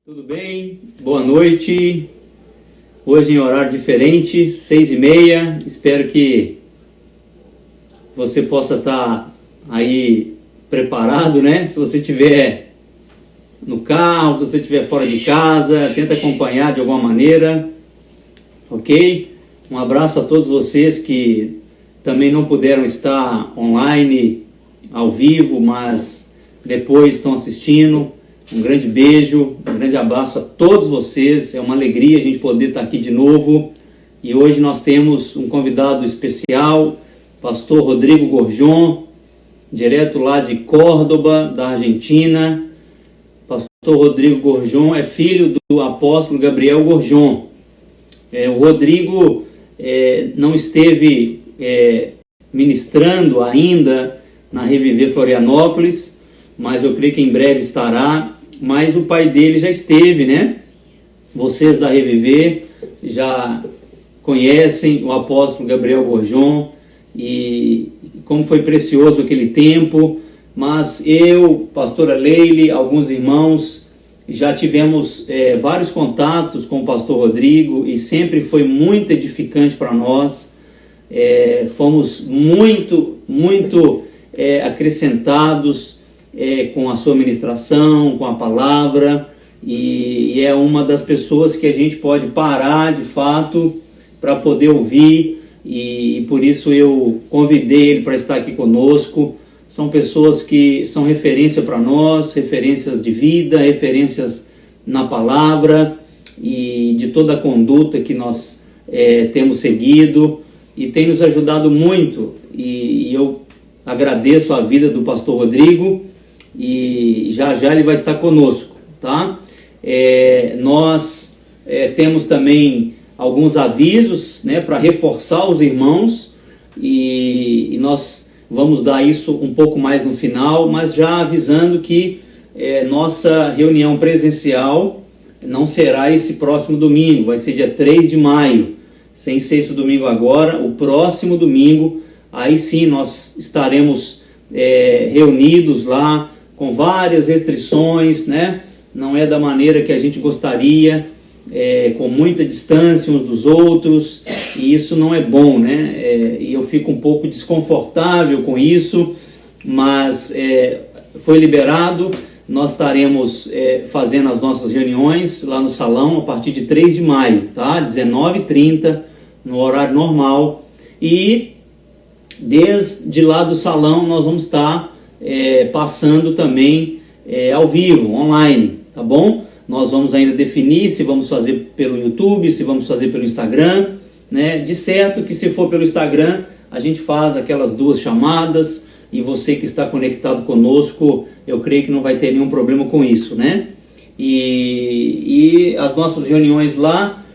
Tudo bem? Boa noite. Hoje em horário diferente, 6h30. Espero que você possa estar aí preparado, né? Se você estiver no carro, se você estiver fora de casa, tenta acompanhar de alguma maneira, ok? Um abraço a todos vocês que também não puderam estar online, ao vivo, mas depois estão assistindo. Um grande beijo, um grande abraço a todos vocês. É uma alegria a gente poder estar aqui de novo. E hoje nós temos um convidado especial, pastor Rodrigo Gorjon, direto lá de Córdoba, da Argentina. Pastor Rodrigo Gorjon é filho do apóstolo Gabriel Gorjon. O Rodrigo não esteve ministrando ainda na Reviver Florianópolis, mas eu creio que em breve estará. Mas o pai dele já esteve, né? Vocês da Reviver já conhecem o apóstolo Gabriel Gorjon e como foi precioso aquele tempo. Mas eu, pastora Leile, alguns irmãos, já tivemos vários contatos com o pastor Rodrigo e sempre foi muito edificante para nós. Fomos muito acrescentados com a sua ministração, com a palavra, e é uma das pessoas que a gente pode parar de fato para poder ouvir, e por isso eu convidei ele para estar aqui conosco. São pessoas que são referência para nós, referências de vida, referências na palavra e de toda a conduta que nós temos seguido, e tem nos ajudado muito, e eu agradeço a vida do pastor Rodrigo, e já ele vai estar conosco, tá? Nós temos também alguns avisos, né, para reforçar os irmãos, e nós vamos dar isso um pouco mais no final, mas já avisando que nossa reunião presencial não será esse próximo domingo, vai ser dia 3 de maio, sem ser esse domingo agora, o próximo domingo, aí sim nós estaremos reunidos lá, com várias restrições, né? Não é da maneira que a gente gostaria, com muita distância uns dos outros, e isso não é bom, né? E eu fico um pouco desconfortável com isso, mas foi liberado. Nós estaremos fazendo as nossas reuniões lá no salão a partir de 3 de maio, tá? 19h30, no horário normal, e desde lá do salão nós vamos estar passando também ao vivo, online, tá bom? Nós vamos ainda definir se vamos fazer pelo YouTube, se vamos fazer pelo Instagram, né? De certo que se for pelo Instagram, a gente faz aquelas 2 chamadas, e você que está conectado conosco, eu creio que não vai ter nenhum problema com isso, né? E as nossas reuniões lá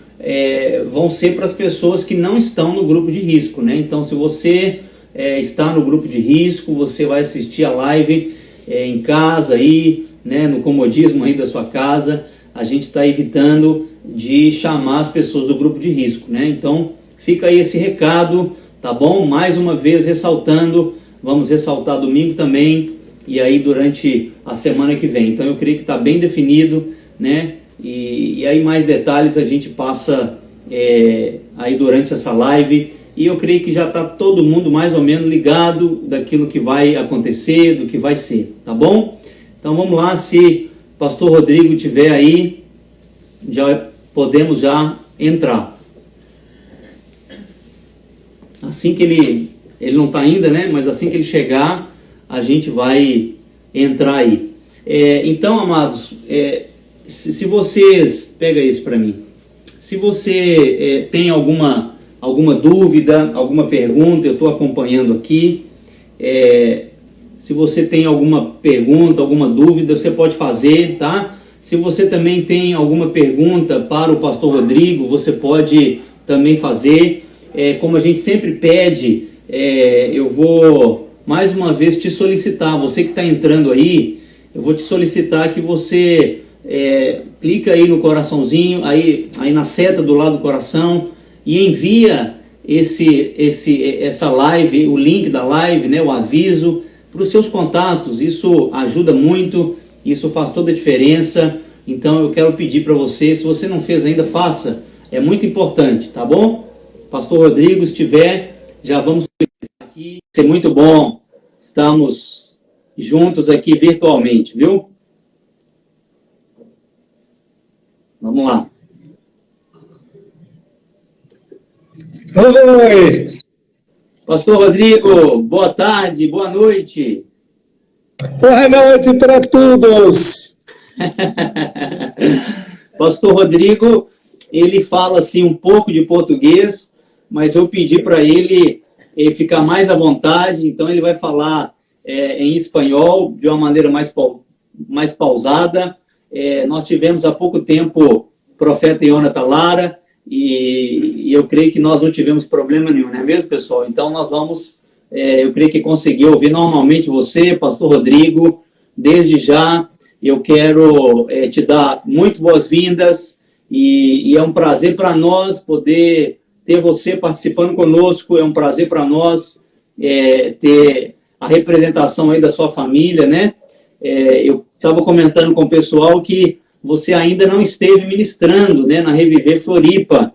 vão ser para as pessoas que não estão no grupo de risco, né? Então, se você está no grupo de risco, você vai assistir a live em casa aí, né, no comodismo aí da sua casa. A gente está evitando de chamar as pessoas do grupo de risco, né? Então fica aí esse recado, tá bom? Mais uma vez ressaltando, vamos ressaltar domingo também, e aí durante a semana que vem. Então eu creio que está bem definido, né? E aí mais detalhes a gente passa aí durante essa live. E eu creio que já está todo mundo mais ou menos ligado daquilo que vai acontecer, do que vai ser, tá bom? Então vamos lá, se o pastor Rodrigo estiver aí, já podemos já entrar. Assim que ele não está ainda, né? Mas assim que ele chegar, a gente vai entrar aí. Então, amados, se vocês... Pega isso para mim. Se você tem alguma dúvida, alguma pergunta, eu estou acompanhando aqui. Se você tem alguma pergunta, alguma dúvida, você pode fazer, tá? Se você também tem alguma pergunta para o pastor Rodrigo, você pode também fazer. Como a gente sempre pede, eu vou mais uma vez te solicitar, você que está entrando aí, eu vou te solicitar que você clica aí no coraçãozinho, aí na seta do lado do coração, e envia essa live, o link da live, né, o aviso, para os seus contatos. Isso ajuda muito, isso faz toda a diferença, Então eu quero pedir para você, se você não fez ainda, faça. É muito importante, tá bom? Pastor Rodrigo, se tiver, já vamos aqui. Vai ser muito bom. Estamos juntos aqui virtualmente, viu? Vamos lá. Oi! Pastor Rodrigo, boa tarde, boa noite. Boa noite para todos. Pastor Rodrigo, ele fala assim um pouco de português, mas eu pedi para ele ficar mais à vontade, então ele vai falar em espanhol de uma maneira mais pausada. Nós tivemos há pouco tempo o profeta Jonathan Lara, e eu creio que nós não tivemos problema nenhum, não é mesmo, pessoal? Então nós vamos, eu creio que consegui ouvir normalmente você, Pastor Rodrigo. Desde já eu quero te dar muito boas-vindas, e é um prazer para nós poder ter você participando conosco. É um prazer para nós ter a representação aí da sua família, né? Eu estava comentando com o pessoal que você ainda não esteve ministrando, né, na Reviver Floripa,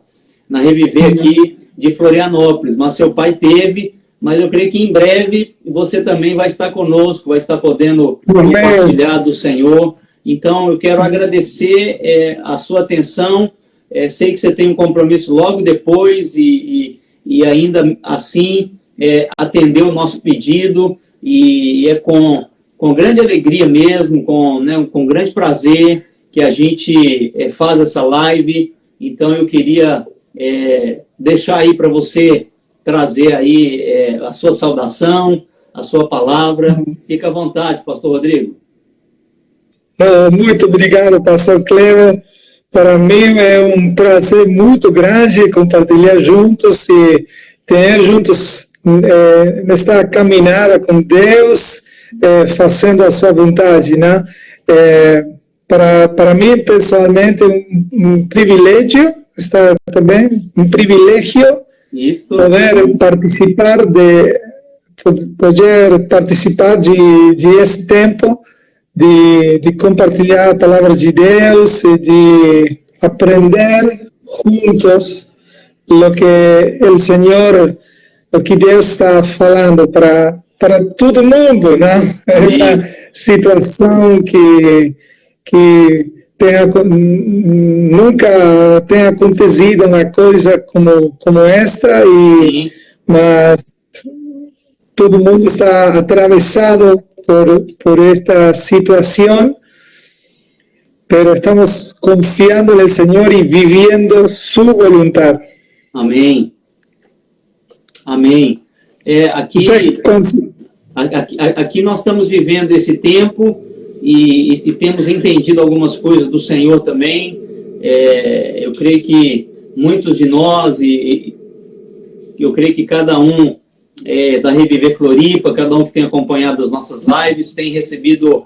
na Reviver aqui de Florianópolis, mas seu pai teve, mas eu creio que em breve você também vai estar conosco, vai estar podendo compartilhar do Senhor. Então eu quero agradecer a sua atenção. Sei que você tem um compromisso logo depois, e ainda assim atendeu o nosso pedido, e é com grande alegria mesmo, com grande prazer que a gente faz essa live. Então eu queria deixar aí para você trazer aí a sua saudação, a sua palavra. Fica à vontade, Pastor Rodrigo. Muito obrigado, Pastor Cleber. Para mim é um prazer muito grande compartilhar juntos e ter juntos nesta caminhada com Deus, fazendo a sua vontade, né? Para mim, pessoalmente, um privilégio, está também um privilégio poder participar de esse tempo de compartilhar a palavra de Deus e de aprender juntos o que Deus está falando para todo mundo, né? É uma situação que nunca tenha acontecido uma coisa como esta, mas todo mundo está atravessado por esta situação, pero estamos confiando en el Señor y viviendo su voluntad. Amém. Amém. Aqui nós estamos vivendo esse tempo e temos entendido algumas coisas do Senhor também. Eu creio que muitos de nós, e eu creio que cada um da Reviver Floripa, cada um que tem acompanhado as nossas lives, tem recebido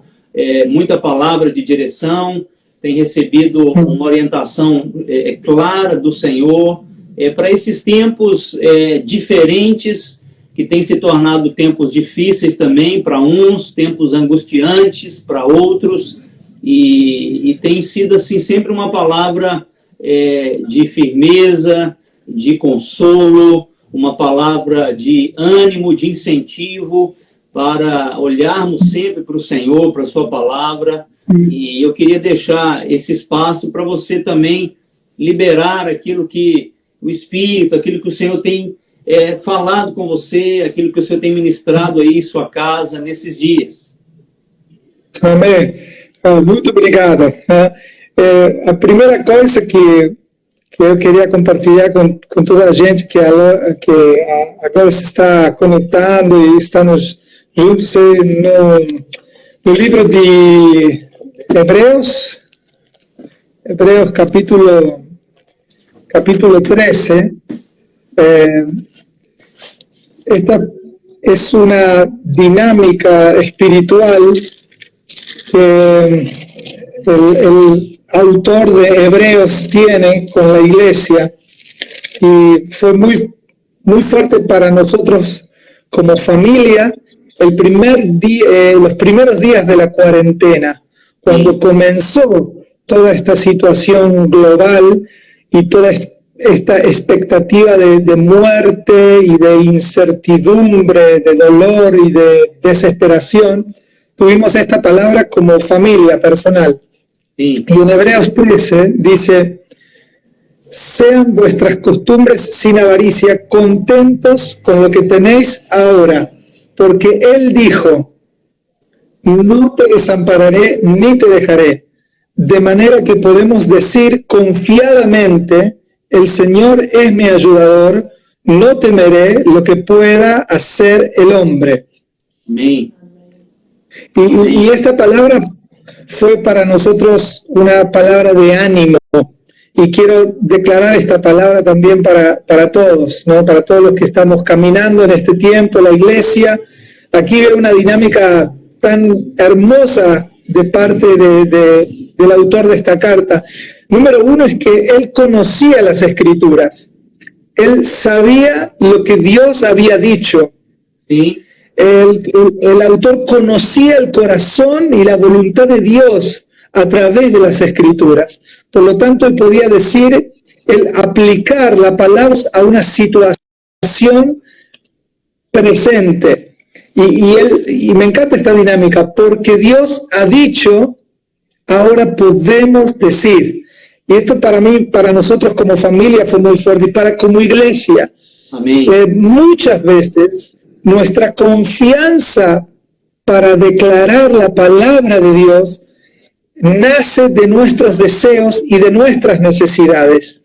muita palavra de direção, tem recebido uma orientação clara do Senhor para esses tempos diferentes, que têm se tornado tempos difíceis também para uns, tempos angustiantes para outros, e tem sido assim sempre uma palavra de firmeza, de consolo, uma palavra de ânimo, de incentivo, para olharmos sempre para o Senhor, para a sua palavra. E eu queria deixar esse espaço para você também liberar aquilo que o Espírito, aquilo que o Senhor tem falado com você, aquilo que o Senhor tem ministrado aí em sua casa nesses dias. Amém. Muito obrigado. A primeira coisa que eu queria compartilhar com toda a gente que agora se está conectando e estamos juntos no livro de Hebreus capítulo 13. Esta es una dinámica espiritual que el autor de Hebreos tiene con la iglesia, y fue muy fuerte para nosotros como familia los primeros días de la cuarentena, cuando comenzó toda esta situación global y toda esta expectativa de muerte y de incertidumbre, de dolor y de desesperación, tuvimos esta palabra como familia personal. Sí. Y en Hebreos 13 dice: sean vuestras costumbres sin avaricia, contentos con lo que tenéis ahora, porque Él dijo: no te desampararé ni te dejaré. De manera que podemos decir confiadamente: el Señor es mi ayudador, no temeré lo que pueda hacer el hombre. Amén. Y esta palabra fue para nosotros una palabra de ánimo. Y quiero declarar esta palabra también para todos, ¿no? Para todos los que estamos caminando en este tiempo, la iglesia. Aquí veo una dinámica tan hermosa de parte del autor de esta carta. Número uno es que él conocía las Escrituras. Él sabía lo que Dios había dicho. Sí. El autor conocía el corazón y la voluntad de Dios a través de las Escrituras. Por lo tanto, él podía decir, el aplicar la palabra a una situación presente. Y me encanta esta dinámica, porque Dios ha dicho, ahora podemos decir. Y esto para mí, para nosotros como familia fue muy fuerte, y como iglesia. Amén. Muchas veces nuestra confianza para declarar la palabra de Dios nace de nuestros deseos y de nuestras necesidades.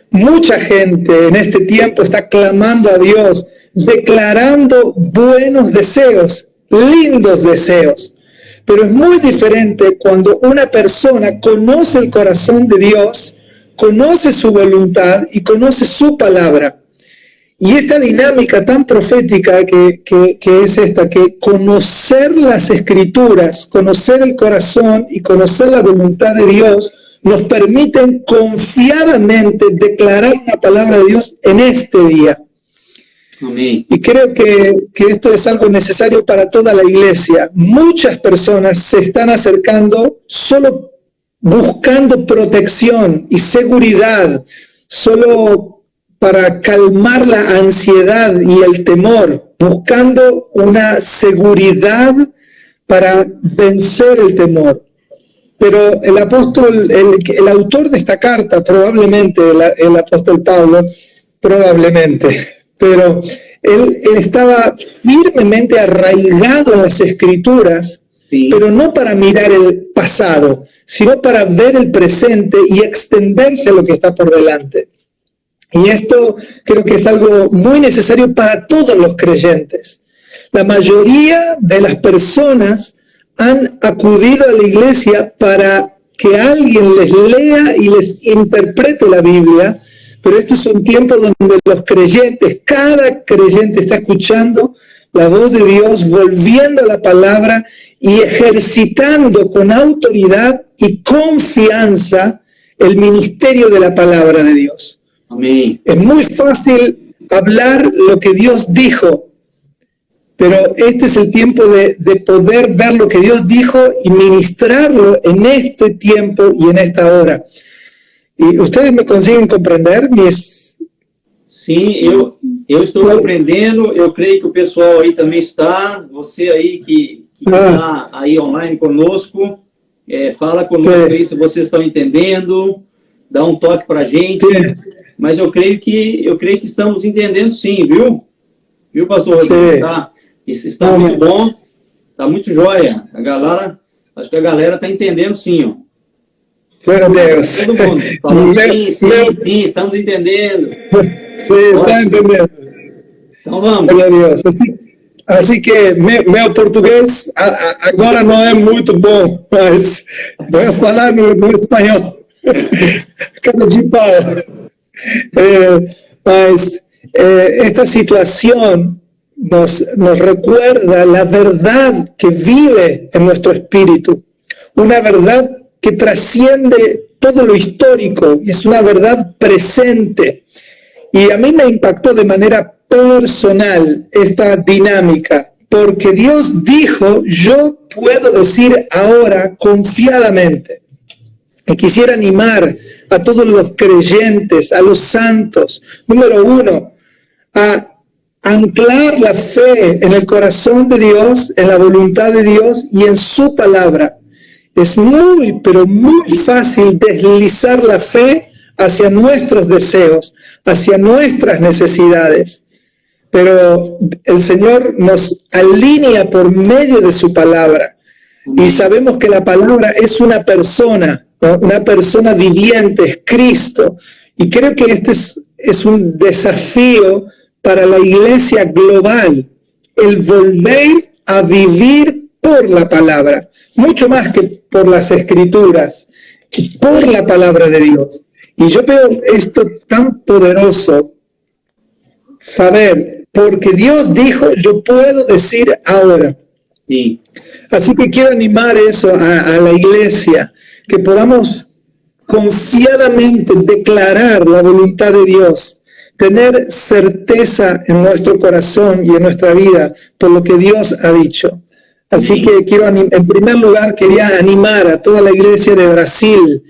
Mucha gente en este tiempo está clamando a Dios, declarando buenos deseos, lindos deseos. Pero es muy diferente cuando una persona conoce el corazón de Dios, conoce su voluntad y conoce su palabra. Y esta dinámica tan profética que es esta, que conocer las Escrituras, conocer el corazón y conocer la voluntad de Dios, nos permiten confiadamente declarar la palabra de Dios en este día. Amén. Y creo que esto es algo necesario para toda la iglesia. Muchas personas se están acercando solo buscando protección y seguridad, solo para calmar la ansiedad y el temor, buscando una seguridad para vencer el temor. Pero el apóstol, el autor de esta carta, probablemente el apóstol Pablo, pero él estaba firmemente arraigado en las Escrituras, sí, pero no para mirar el pasado, sino para ver el presente y extenderse a lo que está por delante. Y esto creo que es algo muy necesario para todos los creyentes. La mayoría de las personas han acudido a la iglesia para que alguien les lea y les interprete la Biblia, pero este es un tiempo donde los creyentes, cada creyente está escuchando la voz de Dios, volviendo a la palabra y ejercitando con autoridad y confianza el ministerio de la palabra de Dios. Amén. Es muy fácil hablar lo que Dios dijo, pero este es el tiempo de poder ver lo que Dios dijo y ministrarlo en este tiempo y en esta hora. ¿Y ustedes me consiguen comprender? Sim, eu estou compreendendo, eu creio que o pessoal aí também está, você aí que está aí online conosco, fala conosco aí se vocês estão entendendo, dá um toque para a gente, mas eu creio que estamos entendendo sim, viu? Viu, pastor Rodrigo? Está muito bom, está muito jóia, acho que a galera está entendendo sim, ó. Meu Deus. Todo mundo falando, sim, estamos entendendo. Sim, está entendendo. Então vamos. Glória a Deus. Assim que meu português agora não é muito bom, mas vou falar no espanhol. Cada de pau. Mas esta situação nos recuerda la verdad que vive en nuestro espíritu, una verdad que trasciende todo lo histórico, es una verdad presente. Y a mí me impactó de manera personal esta dinámica, porque Dios dijo, yo puedo decir ahora confiadamente, Y quisiera animar a todos los creyentes, a los santos, número uno, a anclar la fe en el corazón de Dios, en la voluntad de Dios y en su palabra. Es muy, pero muy fácil deslizar la fe hacia nuestros deseos, hacia nuestras necesidades. Pero el Señor nos alinea por medio de su palabra. Y sabemos que la palabra es una persona, ¿no? Una persona viviente, es Cristo. Y creo que este es un desafío para la iglesia global, el volver a vivir por la palabra, mucho más que por las escrituras, por la palabra de Dios. Y yo veo esto tan poderoso, saber, porque Dios dijo, yo puedo decir ahora. Sí. Así que quiero animar eso a la iglesia, que podamos confiadamente declarar la voluntad de Dios, tener certeza en nuestro corazón y en nuestra vida por lo que Dios ha dicho. Así que en primer lugar, quería animar a toda la iglesia de Brasil,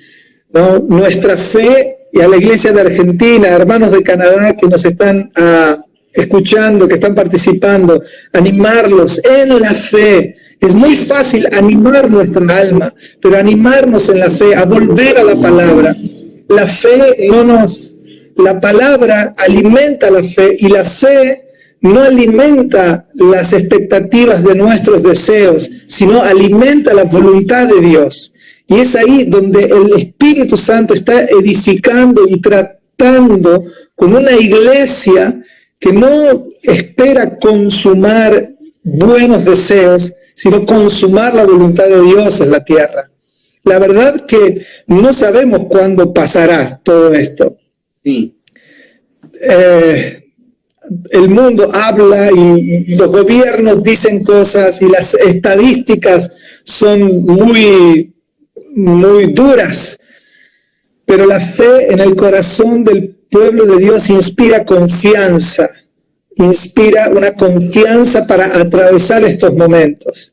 ¿no? Nuestra fe, y a la iglesia de Argentina, hermanos de Canadá que nos están escuchando, que están participando, animarlos en la fe. Es muy fácil animar nuestra alma, pero animarnos en la fe, a volver a la palabra. La fe la palabra alimenta la fe, y la fe no alimenta las expectativas de nuestros deseos, sino alimenta la voluntad de Dios. Y es ahí donde el Espíritu Santo está edificando y tratando con una iglesia que no espera consumar buenos deseos, sino consumar la voluntad de Dios en la tierra. La verdad que no sabemos cuándo pasará todo esto. Sí. El mundo habla y los gobiernos dicen cosas y las estadísticas son muy, muy duras, pero la fe en el corazón del pueblo de Dios inspira confianza, inspira una confianza para atravesar estos momentos.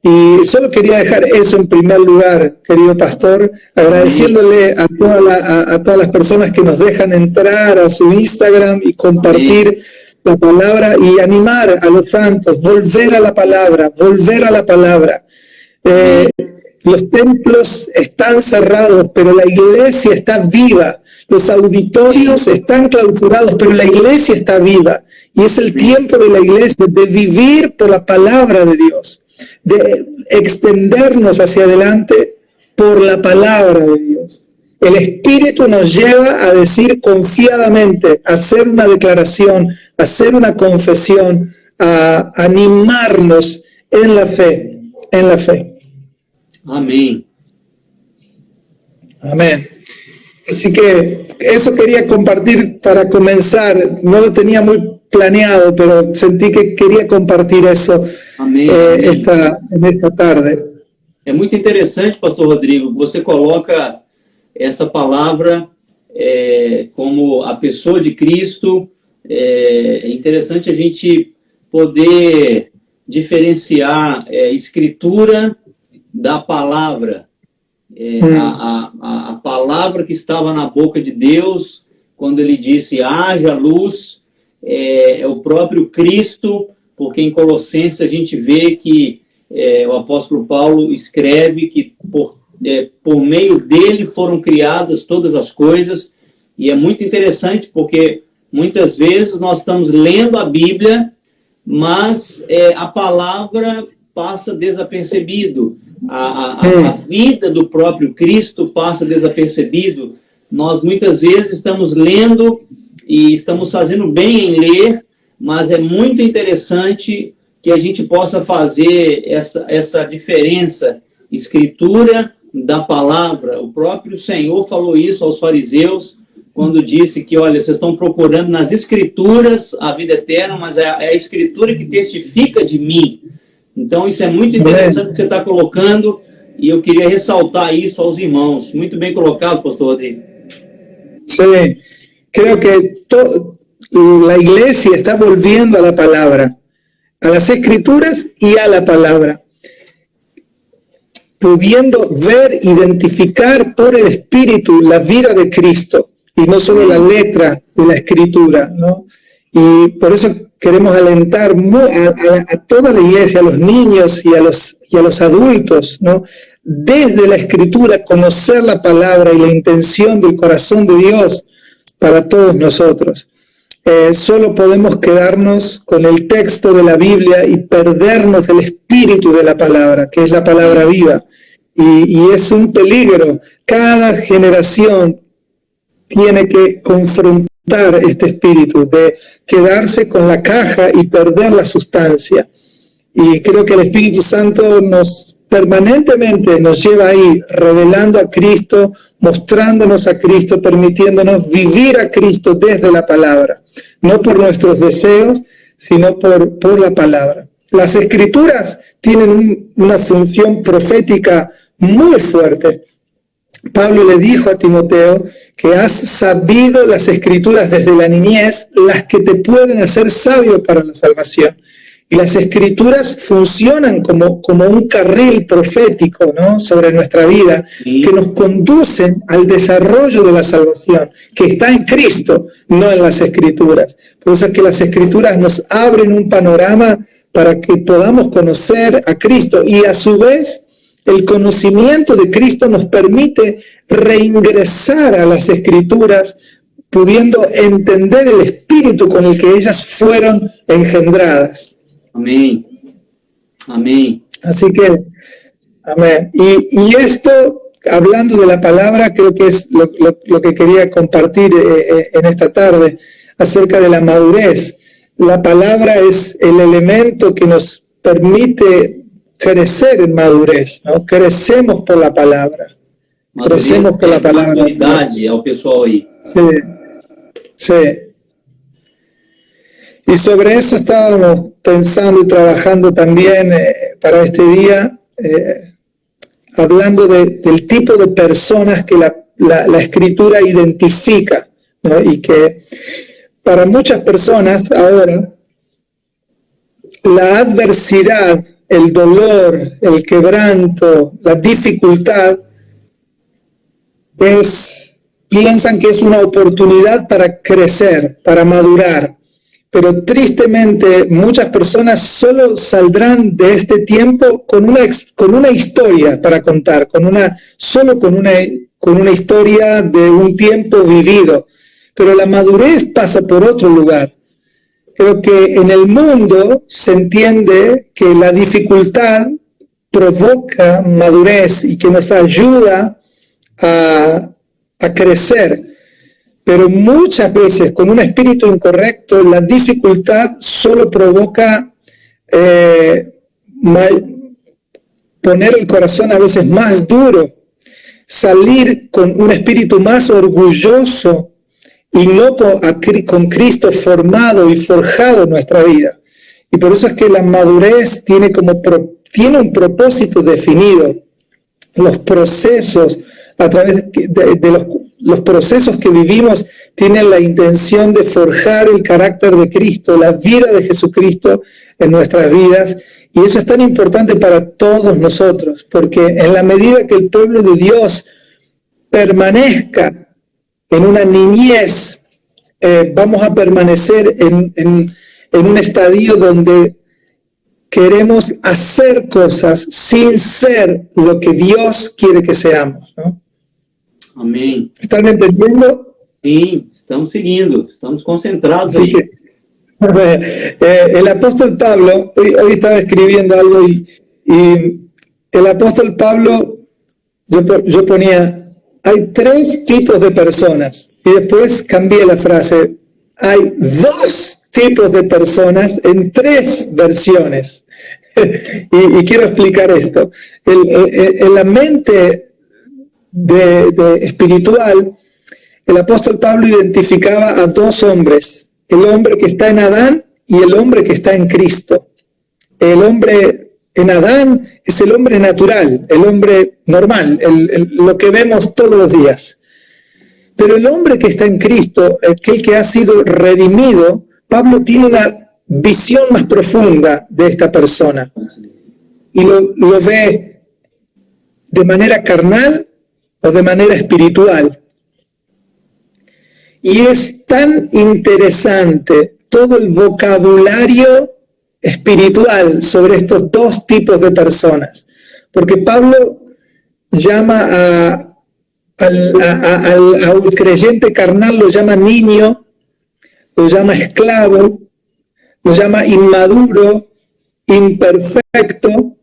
Y solo quería dejar eso en primer lugar, querido pastor, agradeciéndole a todas las personas que nos dejan entrar a su Instagram y compartir la palabra y animar a los santos, volver a la palabra, volver a la palabra. Los templos están cerrados, pero la iglesia está viva. Los auditorios están clausurados, pero la iglesia está viva. Y es el tiempo de la iglesia de vivir por la palabra de Dios, de extendernos hacia adelante por la palabra de Dios. El Espíritu nos lleva a decir confiadamente, a hacer una declaración, a hacer una confesión, a animarnos en la fe, en la fe. Amén. Amén. Así que eso quería compartir para comenzar. No lo tenía muy planeado, pero sentí que queria compartilhar isso nesta tarde. É muito interessante, pastor Rodrigo, você coloca essa palavra como a pessoa de Cristo. É interessante a gente poder diferenciar escritura da palavra. A palavra que estava na boca de Deus, quando ele disse, haja luz, é o próprio Cristo, porque em Colossenses a gente vê que o apóstolo Paulo escreve que por meio dele foram criadas todas as coisas, e é muito interessante porque muitas vezes nós estamos lendo a Bíblia, mas a palavra passa desapercebido, a vida do próprio Cristo passa desapercebido. Nós muitas vezes estamos lendo e estamos fazendo bem em ler, mas é muito interessante que a gente possa fazer essa diferença, escritura da palavra. O próprio Senhor falou isso aos fariseus, quando disse que, olha, vocês estão procurando nas escrituras a vida eterna, mas é a escritura que testifica de mim. Então, isso é muito interessante que você está colocando, e eu queria ressaltar isso aos irmãos. Muito bem colocado, pastor Rodrigo. Sí, creo que la iglesia está volviendo a la palabra, a las escrituras y a la palabra. pudiendo ver, identificar por el Espíritu la vida de Cristo y no solo la letra de la Escritura, ¿no? Y por eso queremos alentar a toda la iglesia, a los niños y a los adultos, ¿no? Desde la Escritura, conocer la palabra y la intención del corazón de Dios para todos nosotros. Solo podemos quedarnos con el texto de la Biblia y perdernos el espíritu de la palabra, que es la palabra viva. Y es un peligro. Cada generación tiene que confrontar este espíritu de quedarse con la caja y perder la sustancia. Y creo que el Espíritu Santo permanentemente nos lleva ahí, revelando a Cristo, mostrándonos a Cristo, permitiéndonos vivir a Cristo desde la palabra, no por nuestros deseos, sino por la palabra. Las Escrituras tienen una función profética muy fuerte. Pablo le dijo a Timoteo que has sabido las Escrituras desde la niñez, las que te pueden hacer sabio para la salvación. Y las Escrituras funcionan como un carril profético, ¿no?, sobre nuestra vida, sí, que nos conducen al desarrollo de la salvación, que está en Cristo, no en las Escrituras. Por eso es que las Escrituras nos abren un panorama para que podamos conocer a Cristo, y a su vez el conocimiento de Cristo nos permite reingresar a las Escrituras, pudiendo entender el espíritu con el que ellas fueron engendradas. Amén. Amén. Así que, amén. Y esto, hablando de la palabra, creo que es lo que quería compartir en esta tarde, acerca de la madurez. La palabra es el elemento que nos permite crecer en madurez, ¿no? Crecemos por la palabra. Madurez, crecemos por la palabra. Maturidade ao pessoal aí. Sí, sí. Y sobre eso estábamos pensando y trabajando también para este día, hablando del tipo de personas que la Escritura identifica, ¿no? Y que para muchas personas ahora la adversidad, el dolor, el quebranto, la dificultad, piensan que es una oportunidad para crecer, para madurar. Pero tristemente muchas personas solo saldrán de este tiempo con una historia para contar, con una historia de un tiempo vivido. Pero la madurez pasa por otro lugar. Creo que en el mundo se entiende que la dificultad provoca madurez y que nos ayuda a crecer. Pero muchas veces, con un espíritu incorrecto, la dificultad solo provoca poner el corazón a veces más duro, salir con un espíritu más orgulloso y no con Cristo formado y forjado en nuestra vida. Y por eso es que la madurez tiene un propósito definido. Los procesos, a través de los procesos que vivimos, tienen la intención de forjar el carácter de Cristo, la vida de Jesucristo en nuestras vidas. Y eso es tan importante para todos nosotros, porque en la medida que el pueblo de Dios permanezca en una niñez, vamos a permanecer en un estadio donde queremos hacer cosas sin ser lo que Dios quiere que seamos, ¿no? Amém. ¿Están entendiendo? Sim, estamos seguindo, estamos concentrados Así aí. Que, el apóstol Pablo, hoy estaba escribiendo algo y el apóstol Pablo, yo ponía, hay 3 tipos de personas, y después cambié la frase, hay 2 tipos de personas en 3 versiones. y quiero explicar esto. En la mente de espiritual, el apóstol Pablo identificaba a 2 hombres, el hombre que está en Adán y el hombre que está en Cristo. El hombre en Adán es el hombre natural, el hombre normal, lo que vemos todos los días. Pero el hombre que está en Cristo, aquel que ha sido redimido, Pablo tiene una visión más profunda de esta persona y lo ve de manera carnal o de manera espiritual. Y es tan interesante todo el vocabulario espiritual sobre estos dos tipos de personas, porque Pablo llama al creyente carnal, lo llama niño, lo llama esclavo, lo llama inmaduro, imperfecto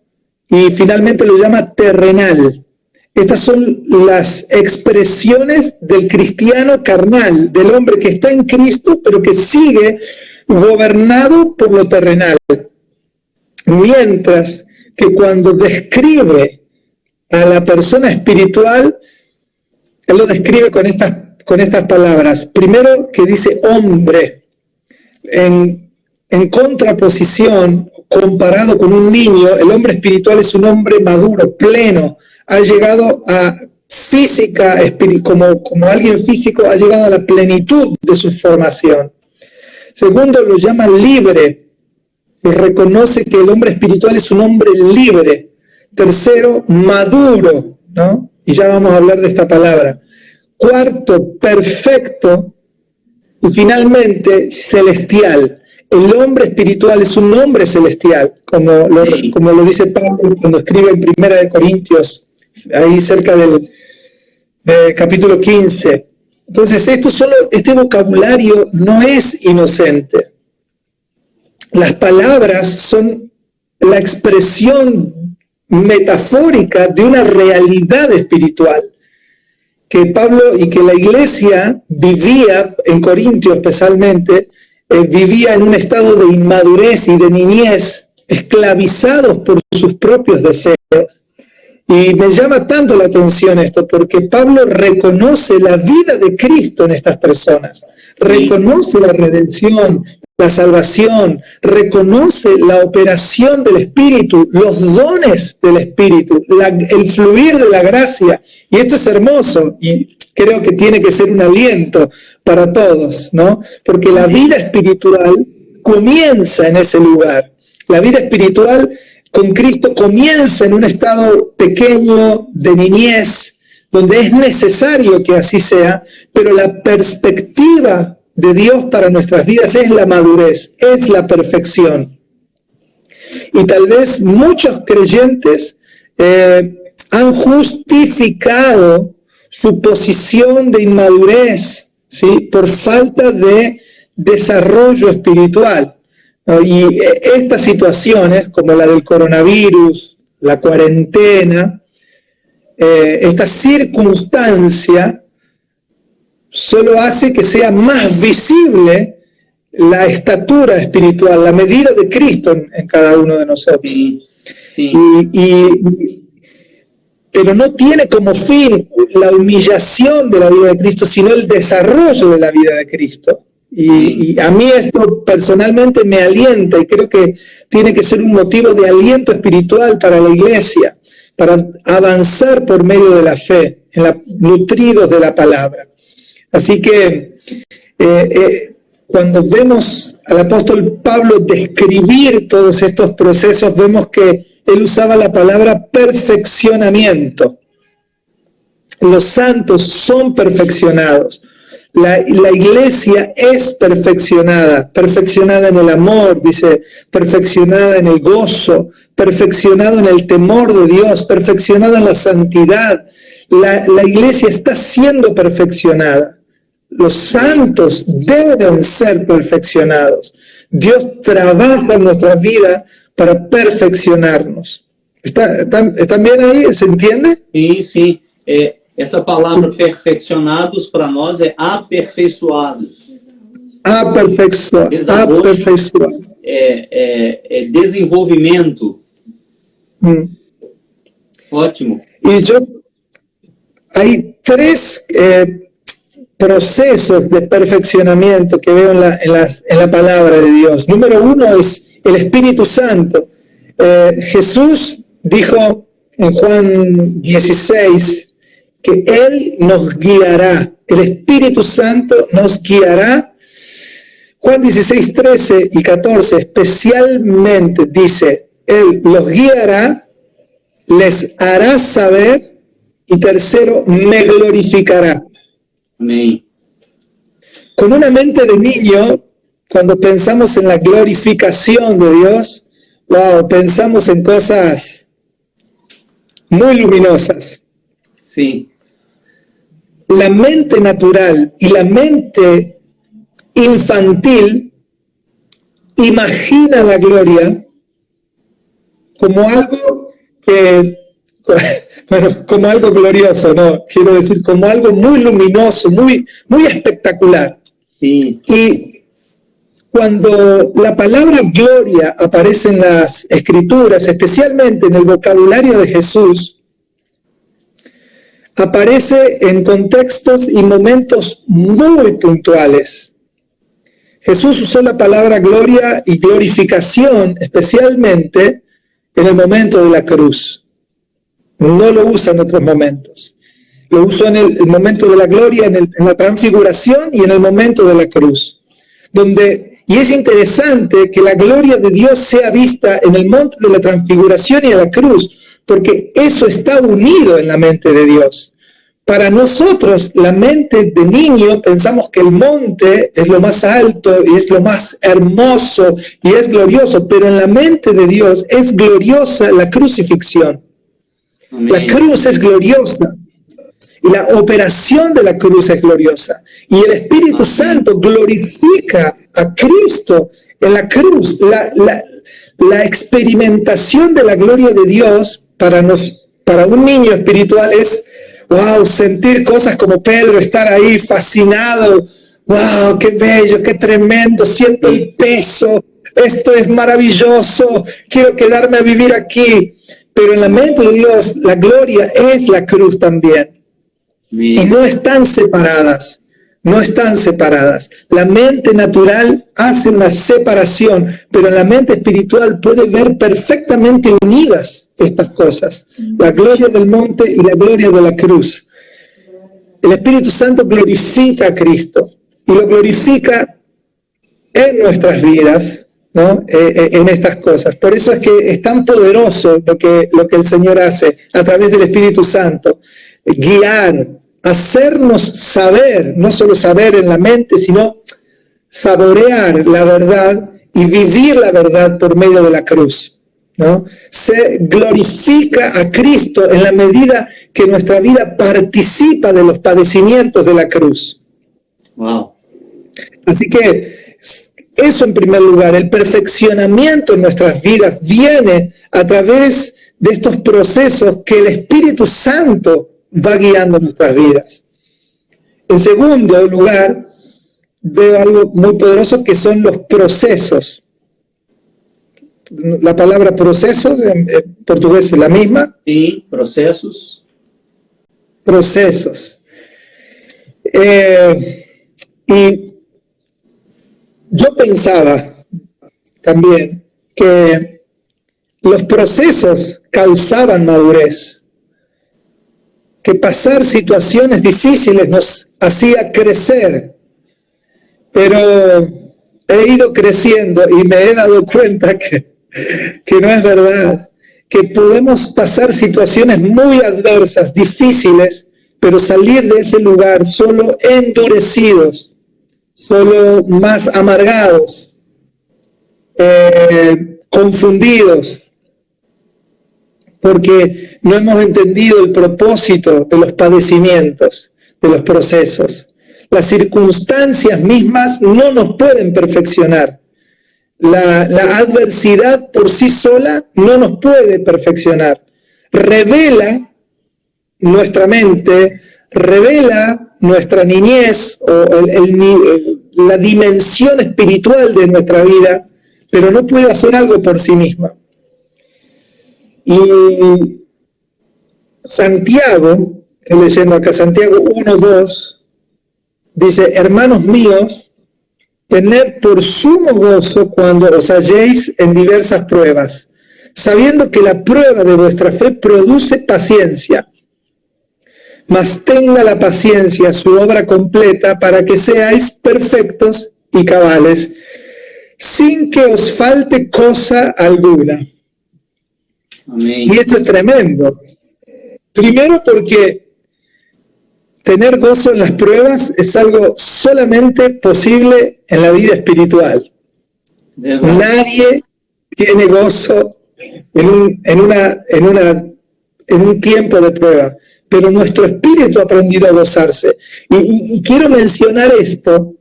y finalmente lo llama terrenal. Estas son las expresiones del cristiano carnal, del hombre que está en Cristo, pero que sigue gobernado por lo terrenal. Mientras que cuando describe a la persona espiritual, él lo describe con estas palabras. Primero que dice hombre, en contraposición, comparado con un niño, el hombre espiritual es un hombre maduro, pleno, ha llegado a física, como alguien físico, ha llegado a la plenitud de su formación. Segundo, lo llama libre, reconoce que el hombre espiritual es un hombre libre. Tercero, maduro, ¿no? Y ya vamos a hablar de esta palabra. Cuarto, perfecto. Y finalmente, celestial. El hombre espiritual es un hombre celestial, como lo dice Pablo cuando escribe en 1 Corintios, ahí cerca del capítulo 15. Entonces, este vocabulario no es inocente. Las palabras son la expresión metafórica de una realidad espiritual que Pablo y que la iglesia vivía, en Corintios especialmente, vivía en un estado de inmadurez y de niñez, esclavizados por sus propios deseos. Y me llama tanto la atención esto, porque Pablo reconoce la vida de Cristo en estas personas, reconoce la redención, la salvación, reconoce la operación del Espíritu, los dones del Espíritu, el fluir de la gracia. Y esto es hermoso y creo que tiene que ser un aliento para todos, ¿no? Porque la vida espiritual comienza en ese lugar. La vida espiritual con Cristo comienza en un estado pequeño de niñez, donde es necesario que así sea, pero la perspectiva de Dios para nuestras vidas es la madurez, es la perfección. Y tal vez muchos creyentes han justificado su posición de inmadurez, ¿sí? Por falta de desarrollo espiritual. Y estas situaciones, como la del coronavirus, la cuarentena, esta circunstancia solo hace que sea más visible la estatura espiritual, la medida de Cristo en cada uno de nosotros. Sí. Pero no tiene como fin la humillación de la vida de Cristo, sino el desarrollo de la vida de Cristo. Y a mí esto personalmente me alienta y creo que tiene que ser un motivo de aliento espiritual para la iglesia, para avanzar por medio de la fe, nutridos de la palabra. Así que cuando vemos al apóstol Pablo describir todos estos procesos, vemos que él usaba la palabra perfeccionamiento. Los santos son perfeccionados. La iglesia es perfeccionada en el amor, dice, perfeccionada en el gozo, perfeccionada en el temor de Dios, perfeccionada en la santidad. La iglesia está siendo perfeccionada. Los santos deben ser perfeccionados. Dios trabaja en nuestra vida para perfeccionarnos. ¿Están bien aí? ¿Se entiende? Sim. Essa palavra perfeccionados para nós é aperfeiçoados. Aperfeiçoado. É desenvolvimento. Ótimo. Y hay tres procesos de perfeccionamiento que veo en la palabra de Dios. Número uno es el Espíritu Santo. Jesús dijo en Juan 16 que Él nos guiará, el Espíritu Santo nos guiará. Juan 16, 13 y 14 especialmente dice, Él los guiará, les hará saber, y tercero, me glorificará. Amém. Con una mente de niño, cuando pensamos en la glorificación de Dios, wow, pensamos en cosas muy luminosas. Sim. La mente natural y la mente infantil imagina la gloria como algo que, bueno, como algo glorioso, no, quiero decir, como algo muy luminoso, muy espectacular. Sim. Y cuando la palabra gloria aparece en las Escrituras, especialmente en el vocabulario de Jesús, aparece en contextos y momentos muy puntuales. Jesús usó la palabra gloria y glorificación especialmente en el momento de la cruz. No lo usa en otros momentos. Lo usó en el momento de la gloria, en la transfiguración y en el momento de la cruz. Y es interesante que la gloria de Dios sea vista en el monte de la transfiguración y en la cruz, porque eso está unido en la mente de Dios. Para nosotros, la mente de niño, pensamos que el monte es lo más alto y es lo más hermoso y es glorioso, pero en la mente de Dios es gloriosa la crucifixión. Amém. La cruz es gloriosa y la operación de la cruz es gloriosa. Y el Espíritu Santo glorifica a Cristo en la cruz. La experimentación de la gloria de Dios para un niño espiritual es, wow, sentir cosas como Pedro, estar ahí fascinado, wow, qué bello, qué tremendo, siento el peso, esto es maravilloso, quiero quedarme a vivir aquí. Pero en la mente de Dios, la gloria es la cruz también. Y no están separadas, no están separadas. La mente natural hace una separación, pero en la mente espiritual puede ver perfectamente unidas estas cosas. La gloria del monte y la gloria de la cruz. El Espíritu Santo glorifica a Cristo y lo glorifica en nuestras vidas, ¿no? En estas cosas. Por eso es que es tan poderoso lo que el Señor hace a través del Espíritu Santo. Guiar, hacernos saber, no solo saber en la mente, sino saborear la verdad y vivir la verdad por medio de la cruz, ¿no? Se glorifica a Cristo en la medida que nuestra vida participa de los padecimientos de la cruz. Wow. Así que eso en primer lugar, el perfeccionamiento en nuestras vidas viene a través de estos procesos que el Espíritu Santo va guiando nuestras vidas. En segundo lugar, veo algo muy poderoso que son los procesos. La palabra proceso en portugués es la misma. Sí, procesos. Procesos. Y yo pensaba también que los procesos causaban madurez, que pasar situaciones difíciles nos hacía crecer, pero he ido creciendo y me he dado cuenta que no es verdad, que podemos pasar situaciones muy adversas, difíciles, pero salir de ese lugar solo endurecidos, solo más amargados, confundidos, porque no hemos entendido el propósito de los padecimientos, de los procesos. Las circunstancias mismas no nos pueden perfeccionar. La adversidad por sí sola no nos puede perfeccionar. Revela nuestra mente, revela nuestra niñez o la dimensión espiritual de nuestra vida, pero no puede hacer algo por sí misma. Y Santiago, estoy leyendo acá, Santiago 1:2, dice: hermanos míos, tened por sumo gozo cuando os halléis en diversas pruebas, sabiendo que la prueba de vuestra fe produce paciencia. Mas tenga la paciencia su obra completa para que seáis perfectos y cabales, sin que os falte cosa alguna. Amén. Y esto es tremendo. Primero porque tener gozo en las pruebas es algo solamente posible en la vida espiritual. Nadie tiene gozo en un tiempo de prueba, pero nuestro espíritu ha aprendido a gozarse. Y quiero mencionar esto,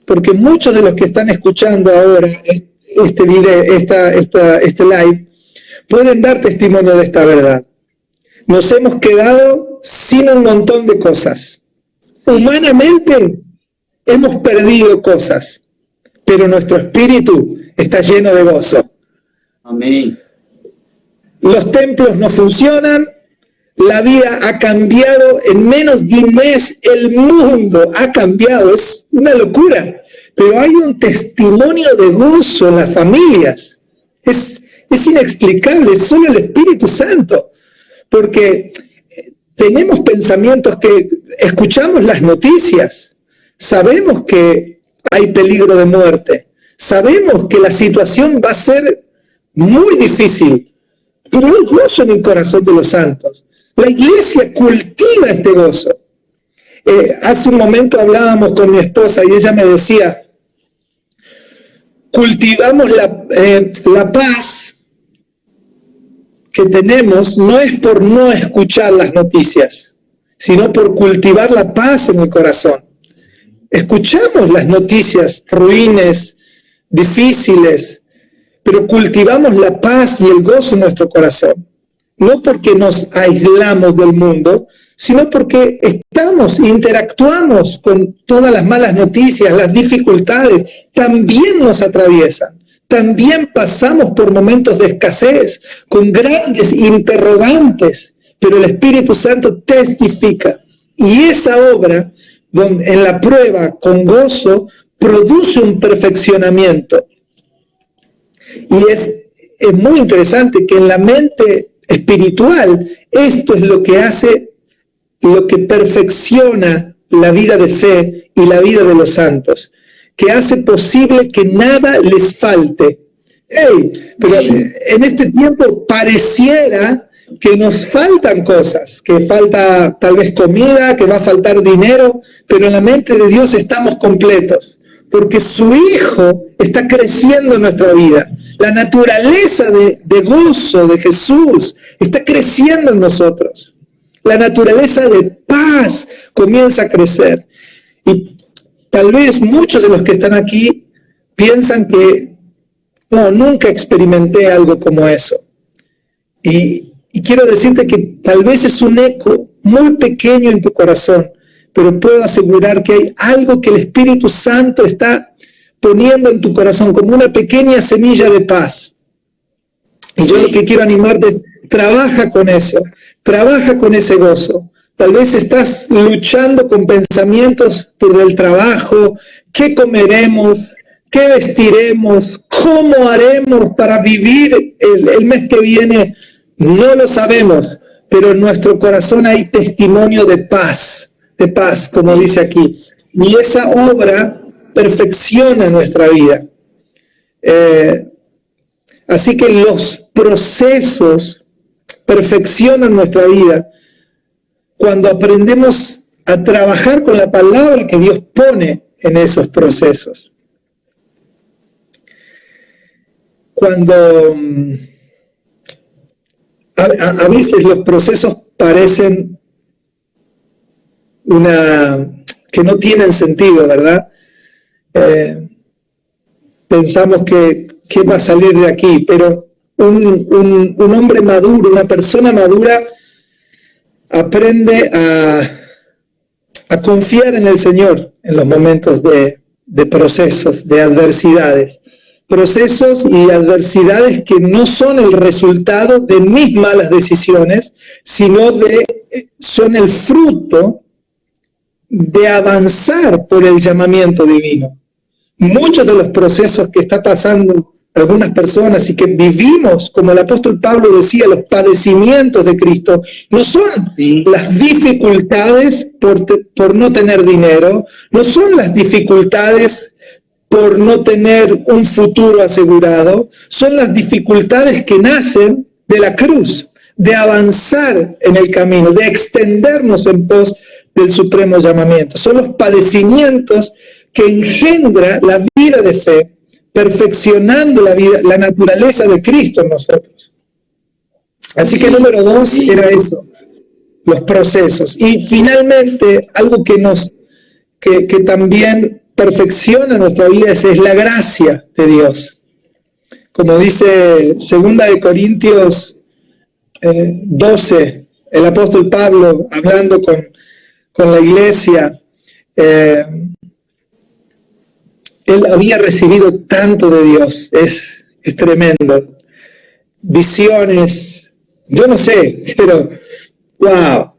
porque muchos de los que están escuchando ahora este video, este live, pueden dar testimonio de esta verdad. Nos hemos quedado sin un montón de cosas. Humanamente hemos perdido cosas, pero nuestro espíritu está lleno de gozo. Amén. Los templos no funcionan, la vida ha cambiado en menos de un mes, el mundo ha cambiado, es una locura, pero hay un testimonio de gozo en las familias. Es inexplicable, es solo el Espíritu Santo, porque tenemos pensamientos que escuchamos las noticias, sabemos que hay peligro de muerte, sabemos que la situación va a ser muy difícil, pero hay gozo en el corazón de los santos. La iglesia cultiva este gozo. Hace un momento hablábamos con mi esposa y ella me decía, cultivamos la paz que tenemos no es por no escuchar las noticias, sino por cultivar la paz en el corazón. Escuchamos las noticias ruines, difíciles, pero cultivamos la paz y el gozo en nuestro corazón. No porque nos aislamos del mundo, sino porque interactuamos con todas las malas noticias, las dificultades, también nos atraviesan. También pasamos por momentos de escasez, con grandes interrogantes, pero el Espíritu Santo testifica. Y esa obra, en la prueba, con gozo, produce un perfeccionamiento. Y es muy interesante que en la mente espiritual, esto es lo que hace, lo que perfecciona la vida de fe y la vida de los santos, que hace posible que nada les falte. Pero en este tiempo pareciera que nos faltan cosas, que falta tal vez comida, que va a faltar dinero, pero en la mente de Dios estamos completos, porque su Hijo está creciendo en nuestra vida. La naturaleza de gozo de Jesús está creciendo en nosotros. La naturaleza de paz comienza a crecer. Y tal vez muchos de los que están aquí piensan que no, nunca experimenté algo como eso. Y quiero decirte que tal vez es un eco muy pequeño en tu corazón, pero puedo asegurar que hay algo que el Espíritu Santo está poniendo en tu corazón como una pequeña semilla de paz. Y yo lo que quiero animarte es, trabaja con eso, trabaja con ese gozo. Tal vez estás luchando con pensamientos por el trabajo, ¿qué comeremos? ¿Qué vestiremos? ¿Cómo haremos para vivir el mes que viene? No lo sabemos, pero en nuestro corazón hay testimonio de paz, como dice aquí. Y esa obra perfecciona nuestra vida. Así que los procesos perfeccionan nuestra vida cuando aprendemos a trabajar con la palabra que Dios pone en esos procesos. Cuando a veces los procesos parecen que no tienen sentido, ¿verdad? Pensamos que va a salir de aquí, pero un hombre maduro, una persona madura, aprende a confiar en el Señor en los momentos de procesos, de adversidades. Procesos y adversidades que no son el resultado de mis malas decisiones, sino son el fruto de avanzar por el llamamiento divino. Muchos de los procesos que está pasando algunas personas y que vivimos, como el apóstol Pablo decía, los padecimientos de Cristo, no son las dificultades por no tener dinero, no son las dificultades por no tener un futuro asegurado, son las dificultades que nacen de la cruz, de avanzar en el camino, de extendernos en pos del supremo llamamiento. Son los padecimientos que engendra la vida de fe, perfeccionando la naturaleza de Cristo en nosotros. Así que número 2 era eso, los procesos. Y finalmente, algo que también perfecciona nuestra vida es la gracia de Dios. Como dice 2 Corintios 12, el apóstol Pablo hablando con la iglesia, él había recibido tanto de Dios, es tremendo. Visiones, yo no sé, pero wow.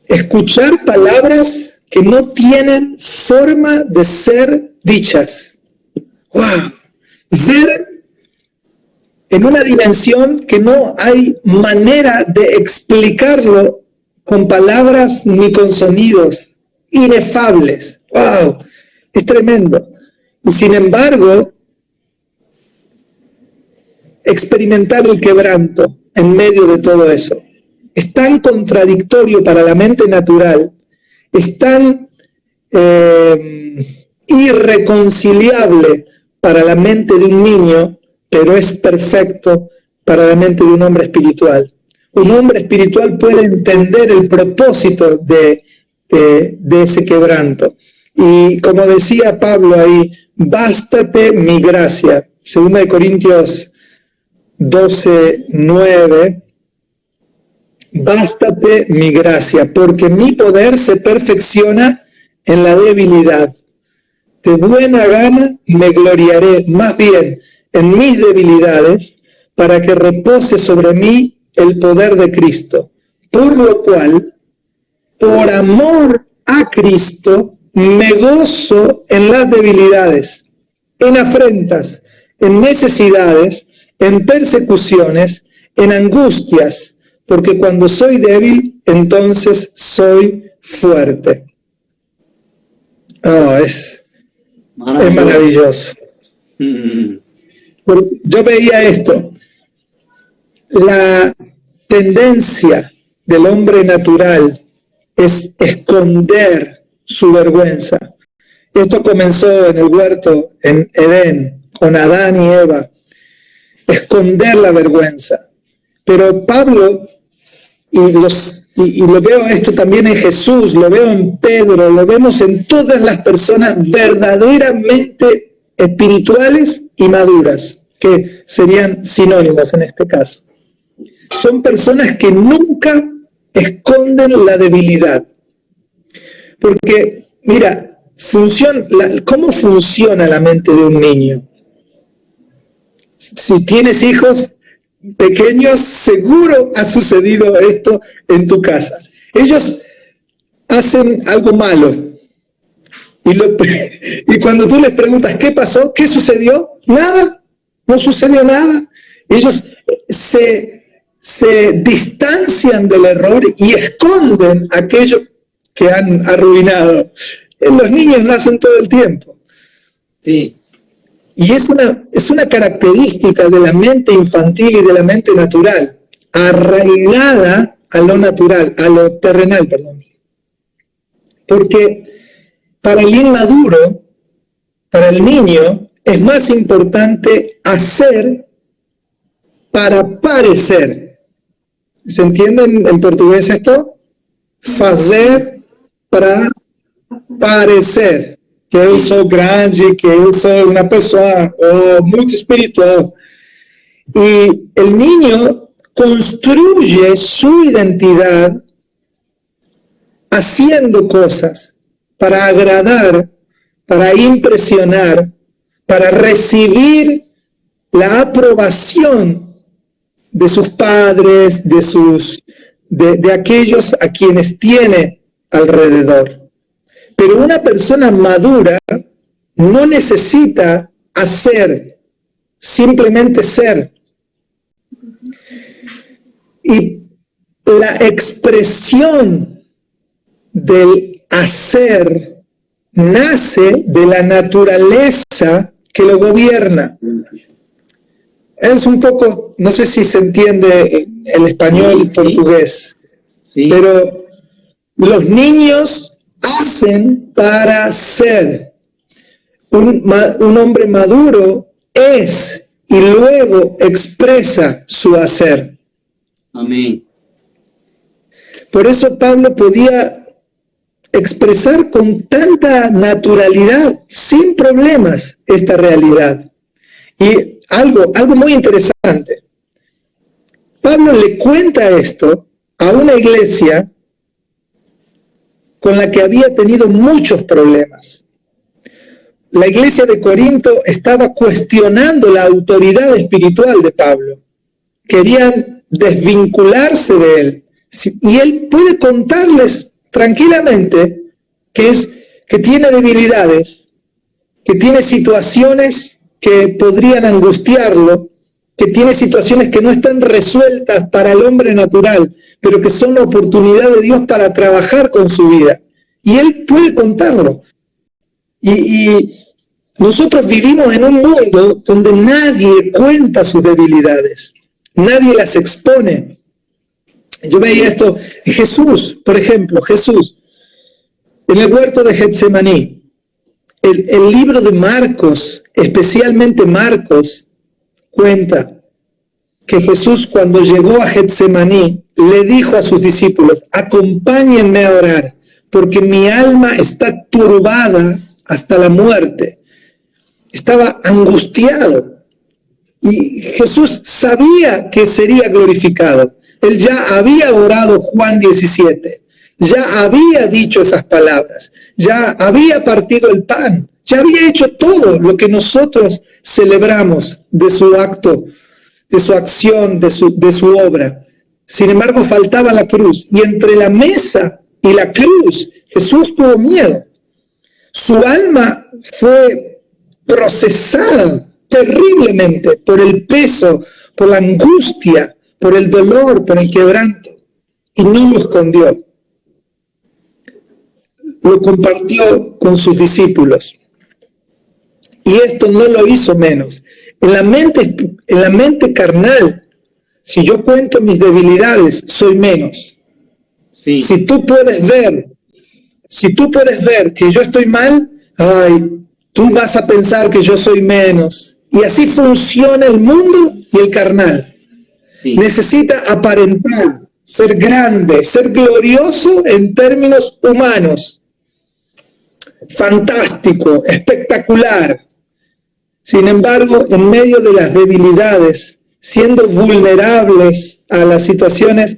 Escuchar palabras que no tienen forma de ser dichas. Wow. Ver en una dimensión que no hay manera de explicarlo con palabras ni con sonidos, inefables. ¡Wow! Es tremendo. Y sin embargo, experimentar el quebranto en medio de todo eso es tan contradictorio para la mente natural, es tan irreconciliable para la mente de un niño, pero es perfecto para la mente de un hombre espiritual. Un hombre espiritual puede entender el propósito de ese quebranto. Y como decía Pablo ahí, bástate mi gracia. 2 Corintios 12, 9. Bástate mi gracia, porque mi poder se perfecciona en la debilidad. De buena gana me gloriaré más bien en mis debilidades, para que repose sobre mí el poder de Cristo. Por lo cual, por amor a Cristo, me gozo en las debilidades, en afrentas, en necesidades, en persecuciones, en angustias, porque cuando soy débil, entonces soy fuerte. Oh, es maravilloso. Yo veía esto. La tendencia del hombre natural es esconder su vergüenza. Esto comenzó en el huerto, en Edén, con Adán y Eva. Esconder la vergüenza. Pero Pablo, y lo veo esto también en Jesús, lo veo en Pedro, lo vemos en todas las personas verdaderamente espirituales y maduras, que serían sinónimos en este caso. Son personas que nunca esconden la debilidad. Porque, mira, ¿cómo funciona la mente de un niño? Si tienes hijos pequeños, seguro ha sucedido esto en tu casa. Ellos hacen algo malo. Y cuando tú les preguntas, ¿qué pasó? ¿Qué sucedió? Nada, no sucedió nada. Ellos se distancian del error y esconden aquello que han arruinado. Los niños lo hacen todo el tiempo. Sí. Y es una característica de la mente infantil y de la mente natural, arraigada a lo natural, a lo terrenal, perdón. Porque para el inmaduro, para el niño, es más importante hacer para parecer. ¿Se entiende en portugués esto? Fazer para parecer. Que eu sou grande, que eu sou una persona muy espiritual. Y el niño construye su identidad haciendo cosas para agradar, para impresionar, para recibir la aprobación de sus padres, de aquellos a quienes tiene alrededor. Pero una persona madura no necesita hacer, simplemente ser. Y la expresión del hacer nace de la naturaleza que lo gobierna. Es un poco, no sé si se entiende el español y portugués, pero los niños hacen para ser. Un hombre maduro es y luego expresa su hacer. Amén. Por eso Pablo podía expresar con tanta naturalidad, sin problemas, esta realidad. Y algo muy interesante. Pablo le cuenta esto a una iglesia con la que había tenido muchos problemas. La iglesia de Corinto estaba cuestionando la autoridad espiritual de Pablo. Querían desvincularse de él. Y él puede contarles tranquilamente que tiene debilidades, que tiene situaciones que podrían angustiarlo, que tiene situaciones que no están resueltas para el hombre natural, pero que son la oportunidad de Dios para trabajar con su vida. Y él puede contarlo. Y nosotros vivimos en un mundo donde nadie cuenta sus debilidades, nadie las expone. Yo veía esto, Jesús, por ejemplo, Jesús, en el huerto de Getsemaní, el libro de Marcos, especialmente Marcos, cuenta que Jesús cuando llegó a Getsemaní le dijo a sus discípulos, acompáñenme a orar, porque mi alma está turbada hasta la muerte. Estaba angustiado y Jesús sabía que sería glorificado. Él ya había orado Juan 17, ya había dicho esas palabras, ya había partido el pan, ya había hecho todo lo que nosotros celebramos de su acto, de su acción, de su obra. Sin embargo, faltaba la cruz. Y entre la mesa y la cruz, Jesús tuvo miedo. Su alma fue procesada terriblemente por el peso, por la angustia, por el dolor, por el quebranto. Y no lo escondió. Lo compartió con sus discípulos. Y esto no lo hizo menos. En la mente carnal, si yo cuento mis debilidades, soy menos. Sí. Si tú puedes ver que yo estoy mal, tú vas a pensar que yo soy menos. Y así funciona el mundo y el carnal. Sí. Necesita aparentar, ser grande, ser glorioso en términos humanos. Fantástico, espectacular. Sin embargo, en medio de las debilidades, siendo vulnerables a las situaciones,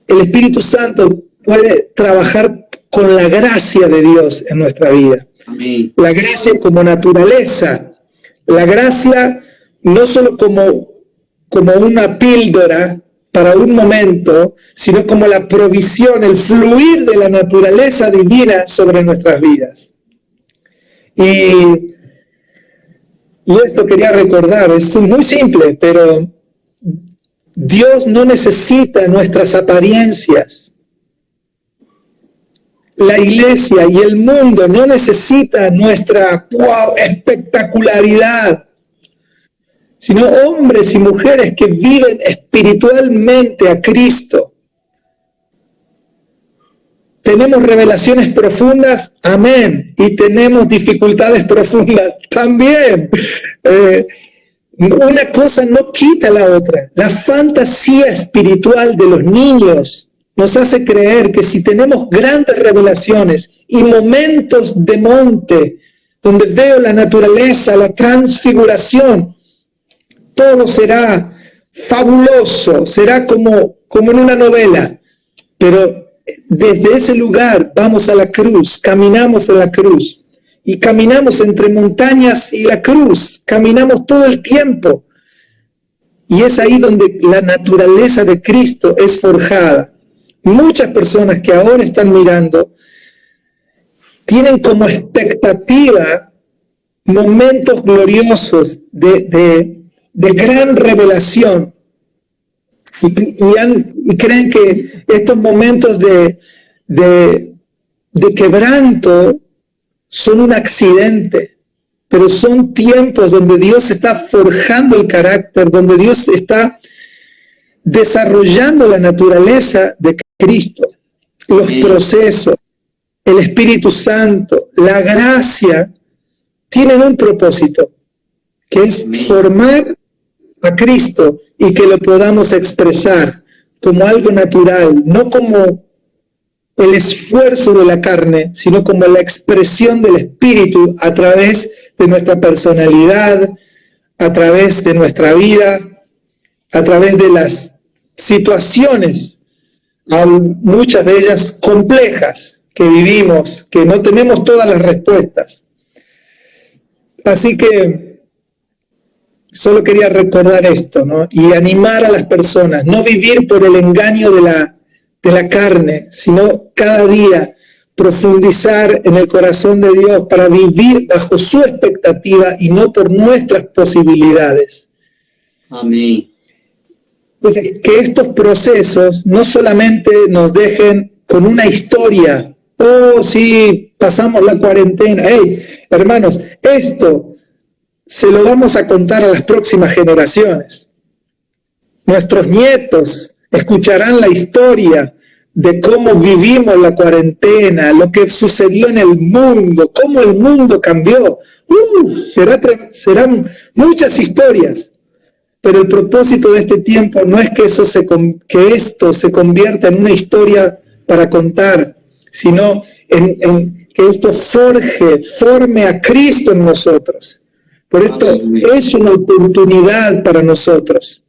el Espíritu Santo puede trabajar con la gracia de Dios en nuestra vida. Amén. La gracia como naturaleza, la gracia no solo como una píldora para un momento, sino como la provisión, el fluir de la naturaleza divina sobre nuestras vidas. Y esto quería recordar, es muy simple, pero Dios no necesita nuestras apariencias. La iglesia y el mundo no necesitan nuestra espectacularidad, sino hombres y mujeres que viven espiritualmente a Cristo. Tenemos revelaciones profundas, amén, y tenemos dificultades profundas también. Una cosa no quita la otra. La fantasía espiritual de los niños nos hace creer que si tenemos grandes revelaciones y momentos de monte, donde veo la naturaleza, la transfiguración, todo será fabuloso, será como en una novela. Pero desde ese lugar vamos a la cruz, caminamos a la cruz. Y caminamos entre montañas y la cruz, caminamos todo el tiempo. Y es ahí donde la naturaleza de Cristo es forjada. Muchas personas que ahora están mirando tienen como expectativa momentos gloriosos de gran revelación. Y creen que estos momentos de quebranto son un accidente. pero son tiempos donde Dios está forjando el carácter, donde Dios está desarrollando la naturaleza de Cristo, los procesos, el Espíritu Santo, la gracia, tienen un propósito, que es formar a Cristo y que lo podamos expresar como algo natural, no como el esfuerzo de la carne, sino como la expresión del Espíritu a través de nuestra personalidad, a través de nuestra vida, a través de las situaciones, muchas de ellas complejas que vivimos, que no tenemos todas las respuestas. Así que solo quería recordar esto, ¿no? Y animar a las personas, no vivir por el engaño de la carne, sino cada día profundizar en el corazón de Dios para vivir bajo su expectativa y no por nuestras posibilidades. Amén. Entonces, que estos procesos no solamente nos dejen con una historia, sí, pasamos la cuarentena. Hey, hermanos, esto se lo vamos a contar a las próximas generaciones. Nuestros nietos escucharán la historia de cómo vivimos la cuarentena, lo que sucedió en el mundo, cómo el mundo cambió. Serán muchas historias, pero el propósito de este tiempo no es que esto se convierta en una historia para contar, sino en que esto forme a Cristo en nosotros. Por esto es una oportunidad para nosotros.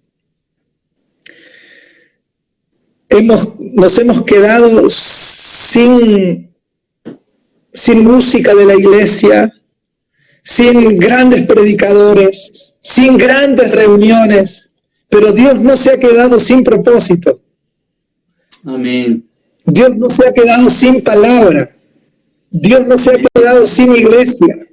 Nos hemos quedado sin música de la iglesia, sin grandes predicadores, sin grandes reuniones, pero Dios no se ha quedado sin propósito. Amén. Dios no se ha quedado sin palabra. Dios no se ha quedado sin iglesia.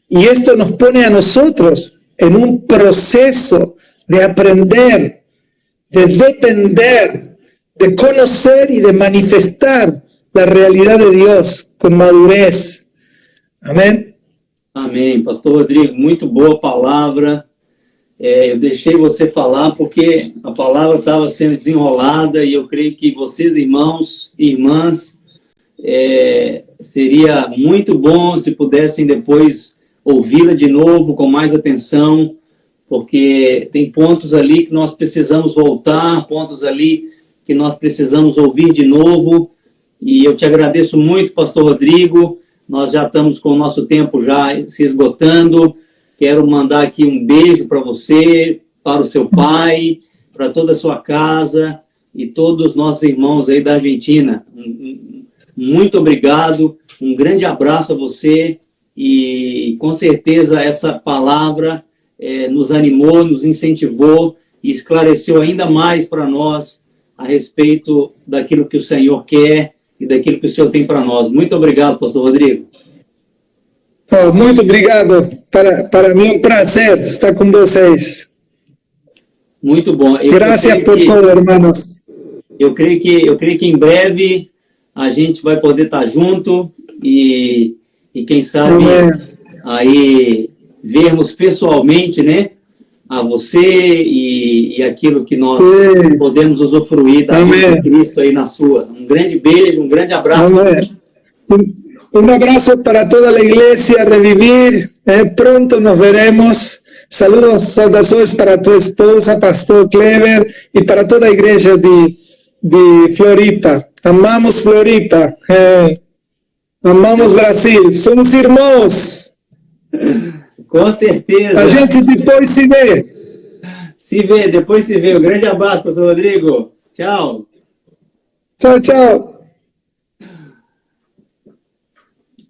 Y esto nos pone a nosotros en un proceso de aprender, de depender, de conocer y de manifestar la realidad de Dios con madurez. Amém? Amém. Pastor Rodrigo, muito boa palavra. Eu deixei você falar porque a palavra estava sendo desenrolada e eu creio que vocês, irmãos e irmãs, seria muito bom se pudessem depois ouvi-la de novo com mais atenção, porque tem pontos ali que nós precisamos voltar, pontos ali que nós precisamos ouvir de novo. E eu te agradeço muito, Pastor Rodrigo. Nós já estamos com o nosso tempo já se esgotando. Quero mandar aqui um beijo para você, para o seu pai, para toda a sua casa e todos os nossos irmãos aí da Argentina. Muito obrigado, um grande abraço a você e com certeza essa palavra nos animou, nos incentivou e esclareceu ainda mais para nós a respeito daquilo que o Senhor quer e daquilo que o Senhor tem para nós. Muito obrigado, Pastor Rodrigo. Muito obrigado. Para mim é um prazer estar com vocês. Muito bom. Graças por tudo, irmãos. Eu creio que em breve a gente vai poder estar junto e quem sabe aí vermos pessoalmente, né, a você e aquilo que nós podemos usufruir da vida de Cristo aí na sua. Um grande beijo, um grande abraço. Un abrazo para toda la iglesia, Revivir. Pronto nos veremos. Saludos, saudações para tu esposa, Pastor Clever, y para toda la iglesia de Floripa. Amamos Floripa. Amamos Brasil. Somos irmãos. Com certeza. A gente depois se vê. Depois se vê. Um grande abraço, Pastor Rodrigo. Tchau. Tchau, tchau.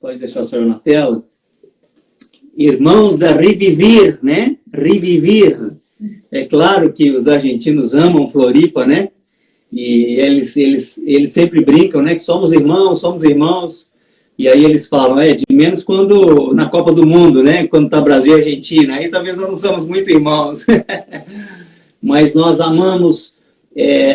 Pode deixar o senhor na tela. Irmãos da Revivir, né? Revivir. É claro que os argentinos amam Floripa, né? E eles sempre brincam, né? Que somos irmãos. E aí eles falam, de menos quando na Copa do Mundo, né? Quando tá Brasil e Argentina. Aí talvez nós não somos muito irmãos. Mas nós amamos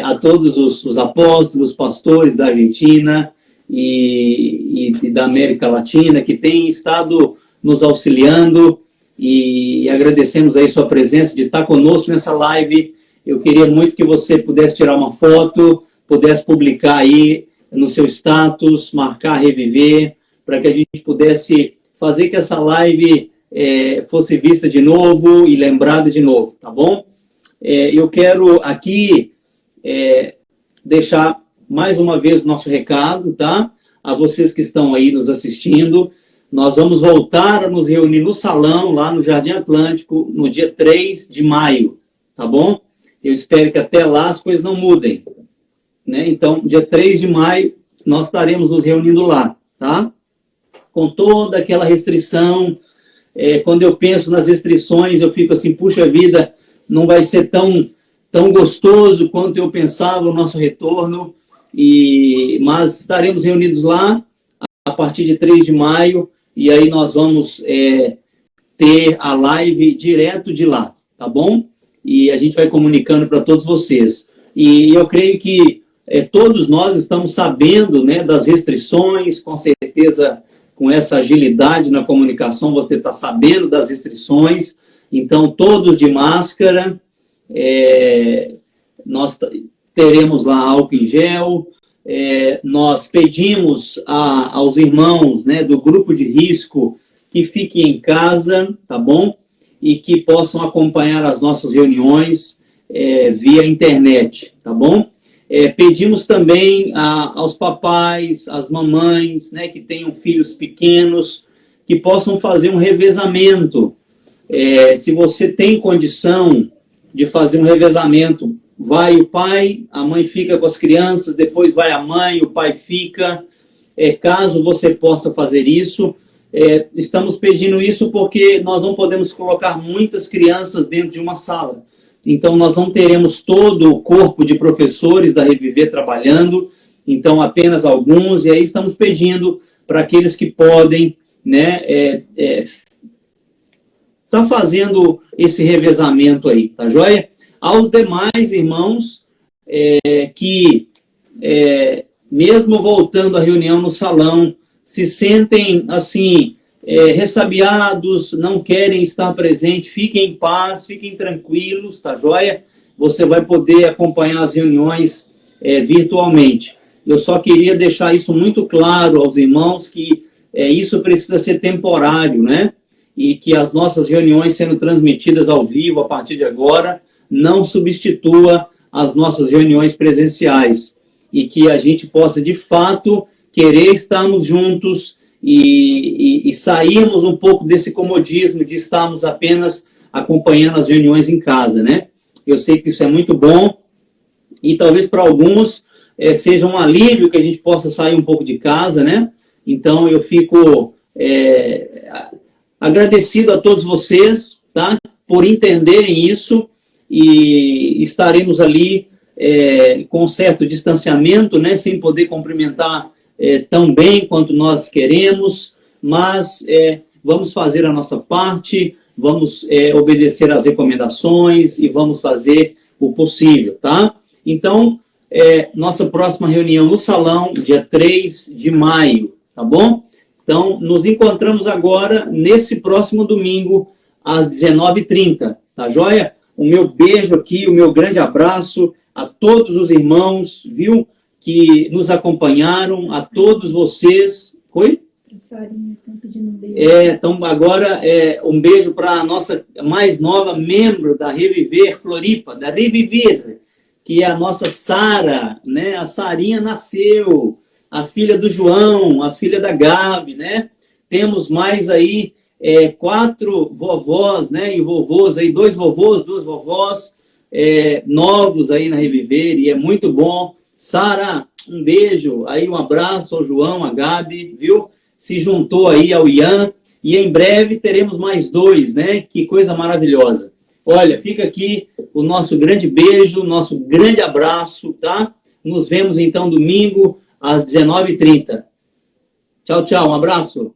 a todos os apóstolos, pastores da Argentina, e da América Latina, que tem estado nos auxiliando, e agradecemos aí sua presença, de estar conosco nessa live. Eu queria muito que você pudesse tirar uma foto, pudesse publicar aí no seu status, marcar Reviver, para que a gente pudesse fazer que essa live fosse vista de novo e lembrada de novo, tá bom? Eu quero aqui deixar mais uma vez o nosso recado, tá? A vocês que estão aí nos assistindo. Nós vamos voltar a nos reunir no salão, lá no Jardim Atlântico, no dia 3 de maio, tá bom? Eu espero que até lá as coisas não mudem, né? Então, dia 3 de maio, nós estaremos nos reunindo lá, tá? Com toda aquela restrição. Quando eu penso nas restrições, eu fico assim, puxa vida, não vai ser tão gostoso quanto eu pensava o nosso retorno, mas estaremos reunidos lá a partir de 3 de maio, e aí nós vamos ter a live direto de lá, tá bom? E a gente vai comunicando para todos vocês. E eu creio que todos nós estamos sabendo, né, das restrições, com certeza com essa agilidade na comunicação, você está sabendo das restrições, então todos de máscara, nós teremos lá álcool em gel, nós pedimos aos irmãos, né, do grupo de risco que fiquem em casa, tá bom? E que possam acompanhar as nossas reuniões via internet, tá bom? Pedimos também aos papais, às mamães, né, que tenham filhos pequenos, que possam fazer um revezamento. Se você tem condição de fazer um revezamento, vai o pai, a mãe fica com as crianças, depois vai a mãe, o pai fica. Caso você possa fazer isso, estamos pedindo isso porque nós não podemos colocar muitas crianças dentro de uma sala. Então, nós não teremos todo o corpo de professores da Reviver trabalhando, então apenas alguns, e aí estamos pedindo para aqueles que podem, né, tá fazendo esse revezamento aí, tá joia? Aos demais irmãos que, mesmo voltando à reunião no salão, se sentem assim, ressabiados, não querem estar presentes, fiquem em paz, fiquem tranquilos, tá joia? Você vai poder acompanhar as reuniões virtualmente. Eu só queria deixar isso muito claro aos irmãos, que isso precisa ser temporário, né? E que as nossas reuniões sendo transmitidas ao vivo a partir de agora não substitua as nossas reuniões presenciais, e que a gente possa, de fato, querer estarmos juntos e sairmos um pouco desse comodismo de estarmos apenas acompanhando as reuniões em casa, né? Eu sei que isso é muito bom, e talvez para alguns seja um alívio que a gente possa sair um pouco de casa, né? Então, eu fico agradecido a todos vocês, tá? Por entenderem isso, e estaremos ali com certo distanciamento, né? Sem poder cumprimentar tão bem quanto nós queremos, mas vamos fazer a nossa parte, vamos obedecer às recomendações e vamos fazer o possível, tá? Então, nossa próxima reunião no salão, dia 3 de maio, tá bom? Então, nos encontramos agora, nesse próximo domingo, às 19h30, tá joia? O meu beijo aqui, o meu grande abraço a todos os irmãos, viu? Que nos acompanharam, a todos vocês. Oi? Sarinha, estão pedindo um beijo. Então, agora, um beijo para a nossa mais nova membro da Reviver Floripa, da Reviver, que é a nossa Sara, né? A Sarinha nasceu, a filha do João, a filha da Gabi, né? Temos mais aí 4 vovós, né? E vovôs aí, 2 vovôs, 2 vovós novos aí na Reviver, e é muito bom. Sara, um beijo, aí um abraço ao João, a Gabi, viu? Se juntou aí ao Ian, e em breve teremos mais 2, né? Que coisa maravilhosa. Olha, fica aqui o nosso grande beijo, nosso grande abraço, tá? Nos vemos então domingo às 19h30. Tchau, tchau, um abraço.